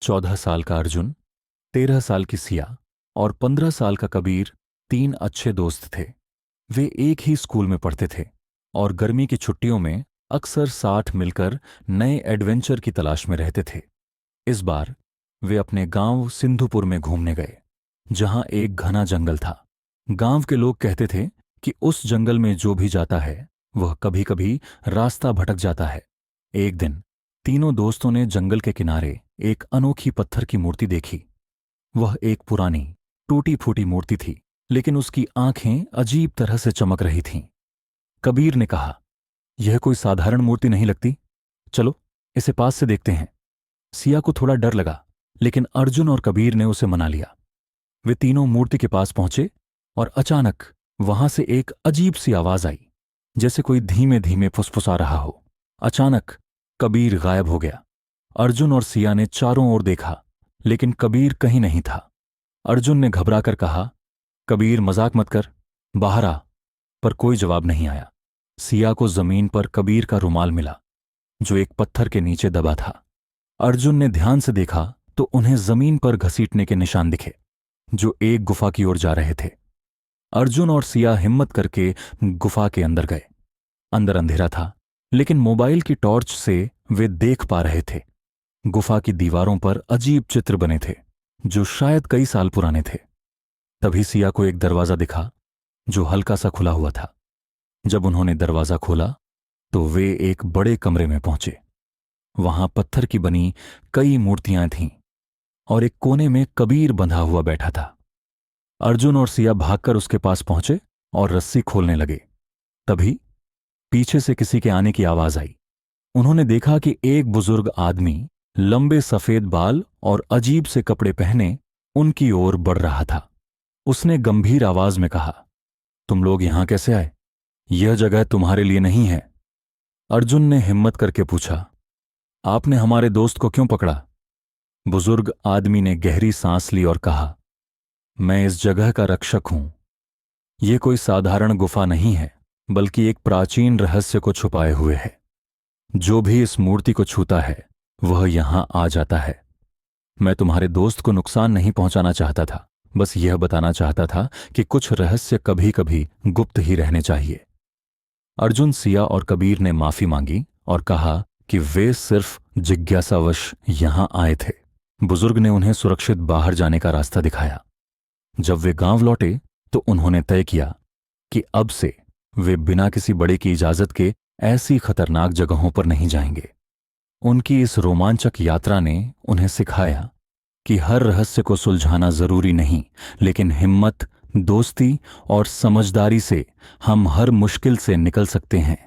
14 साल का अर्जुन, 13 साल की सिया और 15 साल का कबीर तीन अच्छे दोस्त थे। वे एक ही स्कूल में पढ़ते थे और गर्मी की छुट्टियों में अक्सर साथ मिलकर नए एडवेंचर की तलाश में रहते थे। इस बार वे अपने गांव सिंधुपुर में घूमने गए, जहां एक घना जंगल था। गांव के लोग कहते थे कि उस जंगल में जो भी जाता है वह कभी कभी रास्ता भटक जाता है। एक दिन तीनों दोस्तों ने जंगल के किनारे एक अनोखी पत्थर की मूर्ति देखी। वह एक पुरानी टूटी फूटी मूर्ति थी, लेकिन उसकी आंखें अजीब तरह से चमक रही थीं। कबीर ने कहा, यह कोई साधारण मूर्ति नहीं लगती, चलो इसे पास से देखते हैं। सिया को थोड़ा डर लगा, लेकिन अर्जुन और कबीर ने उसे मना लिया। वे तीनों मूर्ति के पास पहुंचे और अचानक वहां से एक अजीब सी आवाज आई, जैसे कोई धीमे धीमे फुसफुसा रहा हो। अचानक कबीर गायब हो गया। अर्जुन और सिया ने चारों ओर देखा, लेकिन कबीर कहीं नहीं था। अर्जुन ने घबराकर कहा, कबीर मजाक मत कर, बाहर आ। पर कोई जवाब नहीं आया। सिया को जमीन पर कबीर का रुमाल मिला, जो एक पत्थर के नीचे दबा था। अर्जुन ने ध्यान से देखा तो उन्हें जमीन पर घसीटने के निशान दिखे, जो एक गुफा की ओर जा रहे थे। अर्जुन और सिया हिम्मत करके गुफा के अंदर गए। अंदर अंधेरा था, लेकिन मोबाइल की टॉर्च से वे देख पा रहे थे। गुफा की दीवारों पर अजीब चित्र बने थे, जो शायद कई साल पुराने थे। तभी सिया को एक दरवाजा दिखा, जो हल्का सा खुला हुआ था। जब उन्होंने दरवाजा खोला तो वे एक बड़े कमरे में पहुंचे। वहां पत्थर की बनी कई मूर्तियां थीं और एक कोने में कबीर बंधा हुआ बैठा था। अर्जुन और सिया भागकर उसके पास पहुंचे और रस्सी खोलने लगे। तभी पीछे से किसी के आने की आवाज आई। उन्होंने देखा कि एक बुजुर्ग आदमी लंबे सफेद बाल और अजीब से कपड़े पहने उनकी ओर बढ़ रहा था। उसने गंभीर आवाज में कहा, तुम लोग यहां कैसे आए? यह जगह तुम्हारे लिए नहीं है। अर्जुन ने हिम्मत करके पूछा, आपने हमारे दोस्त को क्यों पकड़ा? बुजुर्ग आदमी ने गहरी सांस ली और कहा, मैं इस जगह का रक्षक हूं। यह कोई साधारण गुफा नहीं है, बल्कि एक प्राचीन रहस्य को छुपाए हुए है। जो भी इस मूर्ति को छूता है वह यहां आ जाता है। मैं तुम्हारे दोस्त को नुकसान नहीं पहुंचाना चाहता था, बस यह बताना चाहता था कि कुछ रहस्य कभी कभी गुप्त ही रहने चाहिए। अर्जुन, सिया और कबीर ने माफी मांगी और कहा कि वे सिर्फ जिज्ञासावश यहां आए थे। बुजुर्ग ने उन्हें सुरक्षित बाहर जाने का रास्ता दिखाया। जब वे गांव लौटे तो उन्होंने तय किया कि अब से वे बिना किसी बड़े की इजाजत के ऐसी खतरनाक जगहों पर नहीं जाएंगे। उनकी इस रोमांचक यात्रा ने उन्हें सिखाया कि हर रहस्य को सुलझाना जरूरी नहीं, लेकिन हिम्मत, दोस्ती और समझदारी से हम हर मुश्किल से निकल सकते हैं।